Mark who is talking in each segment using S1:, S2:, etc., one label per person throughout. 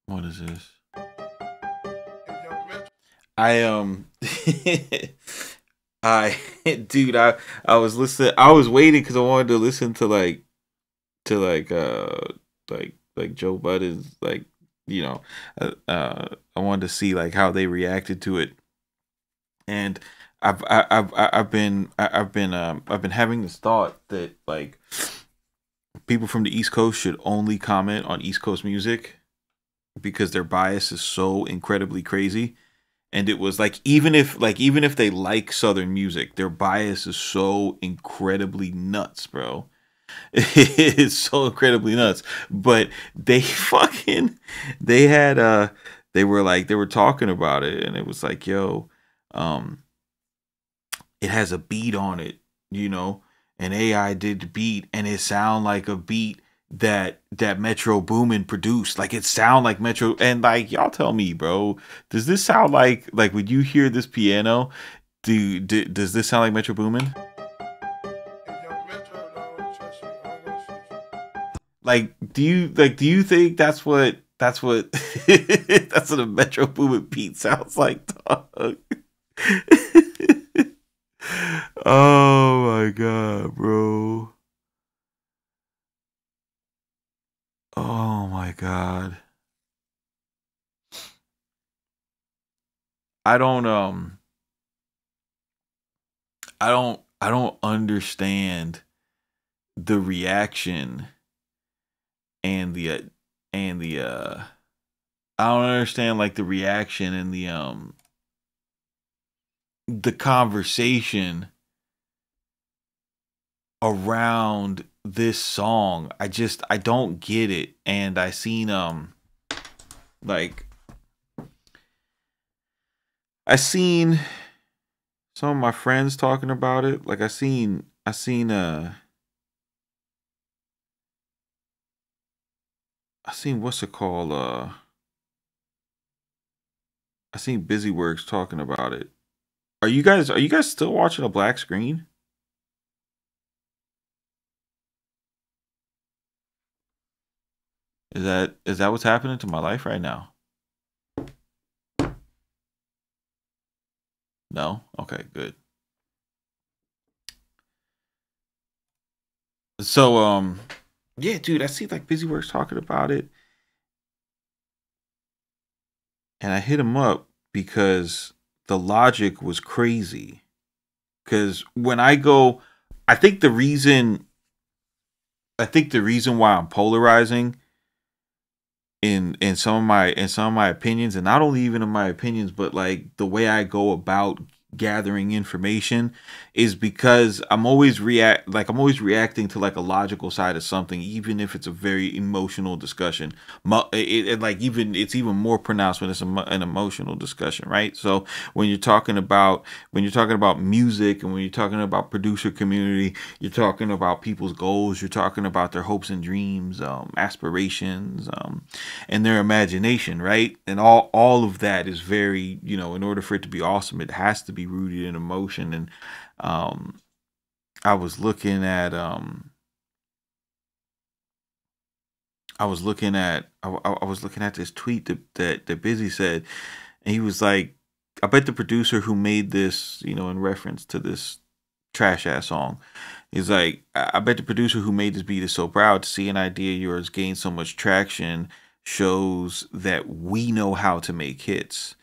S1: What is this? I I dude, I was listening. I was waiting because I wanted to listen to like Joe Budden's you know I wanted to see like how they reacted to it, and I've been having this thought that like people from the East Coast should only comment on East Coast music because their bias is so incredibly crazy. And it was like even if they like southern music, their bias is so incredibly nuts, bro. It's so incredibly nuts. But they fucking they had they were talking about it, and it was like, yo, um it has a beat on it, you know, and AI did the beat, and it sound like a beat that Metro Boomin produced. Like it sound like Metro, and like y'all tell me, bro, does this sound like when you hear this piano, does this sound like Metro Boomin? Like do you think that's what that's what a Metro Boomin beat sounds like, dog? Oh my god, bro. Oh my god. I don't I don't understand the reaction and the I don't understand like the reaction and the conversation around this song. I don't get it. And I seen like I seen some of my friends talking about it. Like I seen I seen what's it called? I seen Busyworks talking about it. Are you guys still watching a black screen? Is that what's happening to my life right now? No? Okay, good. So yeah, dude, I see like Busyworks talking about it, and I hit him up because the logic was crazy. Cuz when I go I think the reason I think the reason why I'm polarizing in some of my opinions, and not only even in my opinions, but like the way I go about gathering information, is because I'm always reacting to like a logical side of something, even if it's a very emotional discussion. Like even it's even more pronounced when it's an emotional discussion, right? So when you're talking about music, and when you're talking about producer community, you're talking about people's goals, you're talking about their hopes and dreams, aspirations, and their imagination, right? And all of that is very, you know, in order for it to be awesome, it has to be rooted in emotion. And um I was looking at I was looking at this tweet that Busy said, and he was like, I bet the producer who made this, you know, in reference to this trash ass song, he's like, I bet the producer who made this beat is so proud to see an idea of yours gain so much traction, shows that we know how to make hits.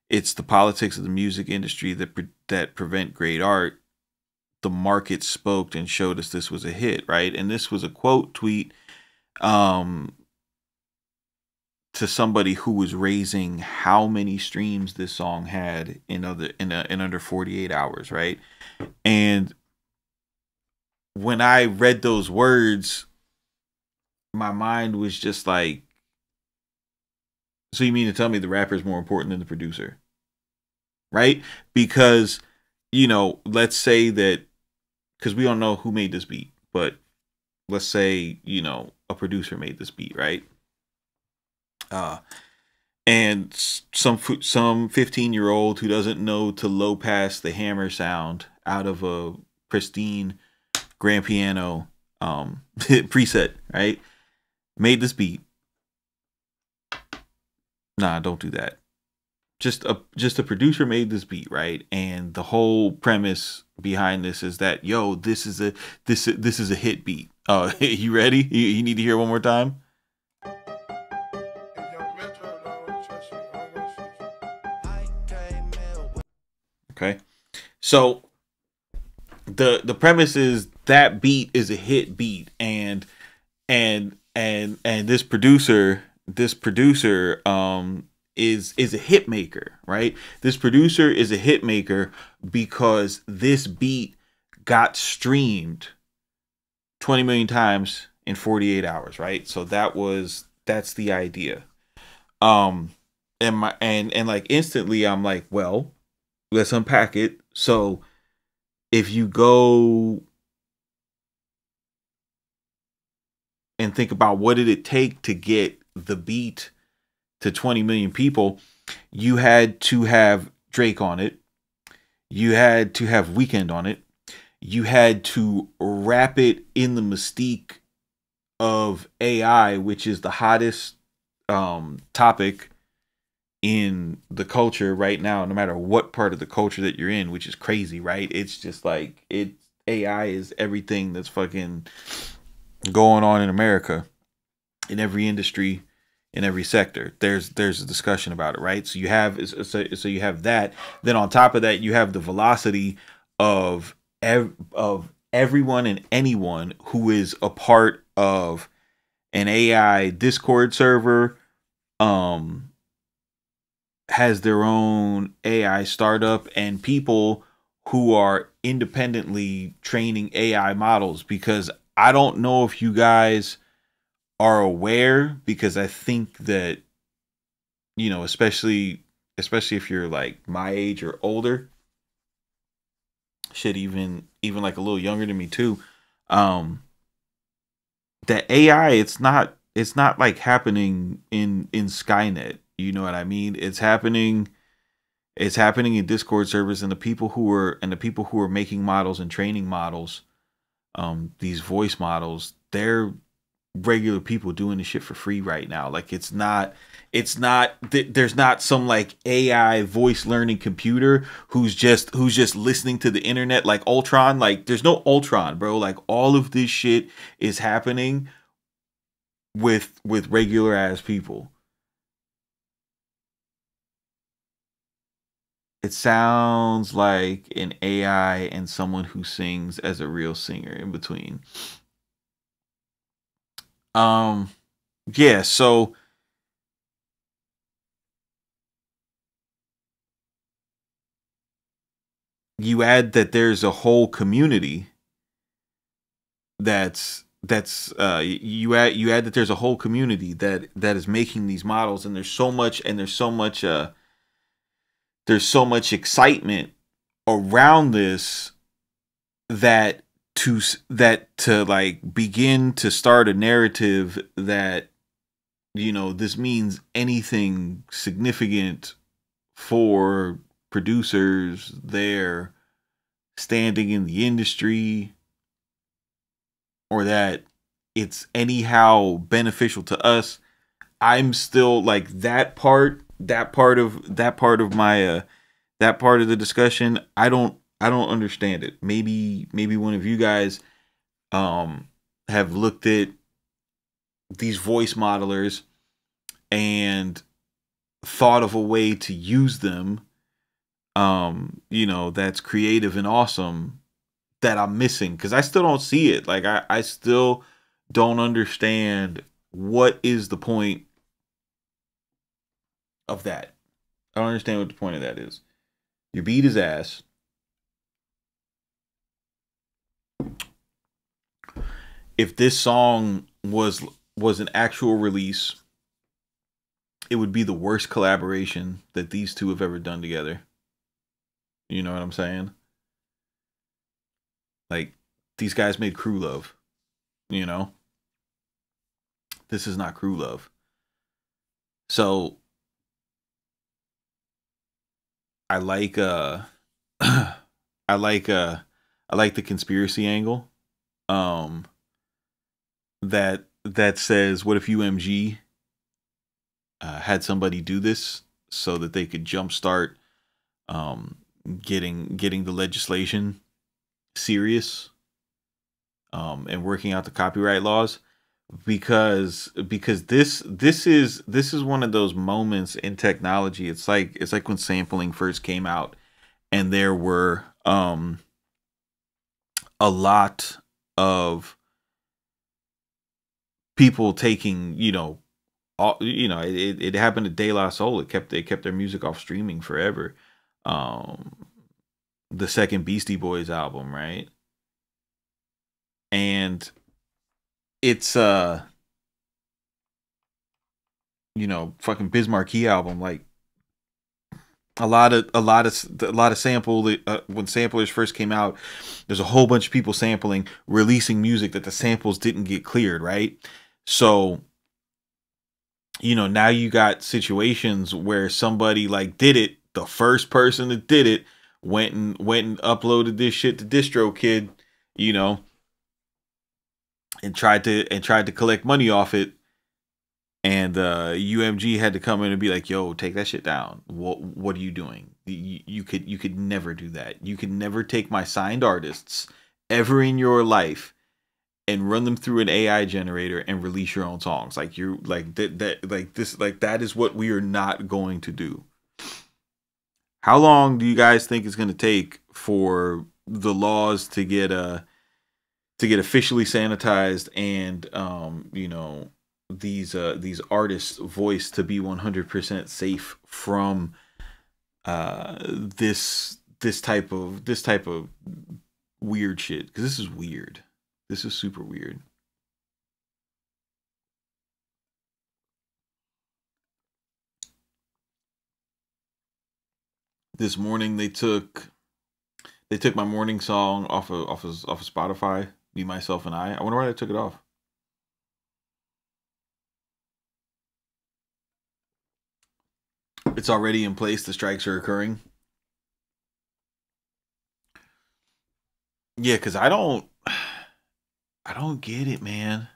S1: It's the politics of the music industry that prevent great art. The market spoke and showed us this was a hit, right? And this was a quote tweet um to somebody who was raising how many streams this song had in under 48 hours, right? And when I read those words, my mind was just like, so you mean to tell me the rapper is more important than the producer, right? Because, you know, let's say that, because we don't know who made this beat, but let's say, you know, a producer made this beat, right? Uh, and some 15-year-old who doesn't know to low pass the hammer sound out of a pristine grand piano preset, right? Made this beat, Nah, don't do that. Just a producer made this beat, right? And the whole premise behind this is that, yo, this is a hit beat. You ready? You need to hear it one more time? Okay. So the premise is that beat is a hit beat, and this producer is a hit maker, right? This producer is a hit maker because this beat got streamed 20 million times in 48 hours, right? So that's the idea. Um and like instantly I'm like, well, let's unpack it. So if you go and think about what did it take to get the beat to 20 million people, you had to have Drake on it. You had to have Weekend on it. You had to wrap it in the mystique of AI, which is the hottest topic in the culture right now, no matter what part of the culture that you're in, which is crazy, right? It's just like AI is everything that's fucking going on in America, in every industry, in every sector. There's a discussion about it, right? So you have that. Then on top of that, you have the velocity of of everyone and anyone who is a part of an AI Discord server, um, has their own AI startup, and people who are independently training AI models. Because I don't know if you guys are aware, because I think that, especially if you're like my age or older, shit, even like a little younger than me too, um, that AI, it's not like happening in Skynet. You know what I mean? It's happening in Discord servers, and the people who are making models and training models, these voice models, they're regular people doing this shit for free right now. Like there's not some like AI voice learning computer who's just listening to the internet like Ultron. Like there's no Ultron, bro. Like all of this shit is happening with regular ass people. It sounds like an AI and someone who sings as a real singer in between. Um yeah, so you add that there's a whole community you add that there's a whole community that is making these models, and there's so much excitement around this, that to like begin to start a narrative that, this means anything significant for producers there standing in the industry, or that it's anyhow beneficial to us. I'm still like that part of the discussion. I don't understand it. Maybe one of you guys have looked at these voice modelers and thought of a way to use them, that's creative and awesome, that I'm missing, because I still don't see it. Like I still don't understand what is the point of that. I don't understand what the point of that is. Your beat is ass. If this song was an actual release, it would be the worst collaboration that these two have ever done together. You know what I'm saying? Like, these guys made Crew Love, you know? This is not Crew Love. So I like I like I like the conspiracy angle. Um that says, what if UMG had somebody do this so that they could jumpstart um, getting the legislation serious, and working out the copyright laws, because this is one of those moments in technology. It's like when sampling first came out, and there were a lot of people taking, it happened to De La Soul. It kept their music off streaming forever. Um, the second Beastie Boys album, right? And it's fucking Biz Markie album, like a lot of sample, when samplers first came out, there's a whole bunch of people sampling, releasing music that the samples didn't get cleared, right? So now you got situations where somebody like did it, the first person that did it went and uploaded this shit to DistroKid, you know, and tried to collect money off it, and UMG had to come in and be like, "Yo, take that shit down. What are you doing? You could never do that. You could never take my signed artists ever in your life and run them through an AI generator and release your own songs. Like, you're like that like this like that is what we are not going to do." How long do you guys think it's going to take for the laws to get officially sanitized, and these artists' voice to be 100% safe from this type of weird shit? Because this is weird. This is super weird. This morning they took my morning song off of Spotify. Me, myself, and I. I wonder why they took it off. It's already in place. The strikes are occurring. Yeah, because I don't get it, man.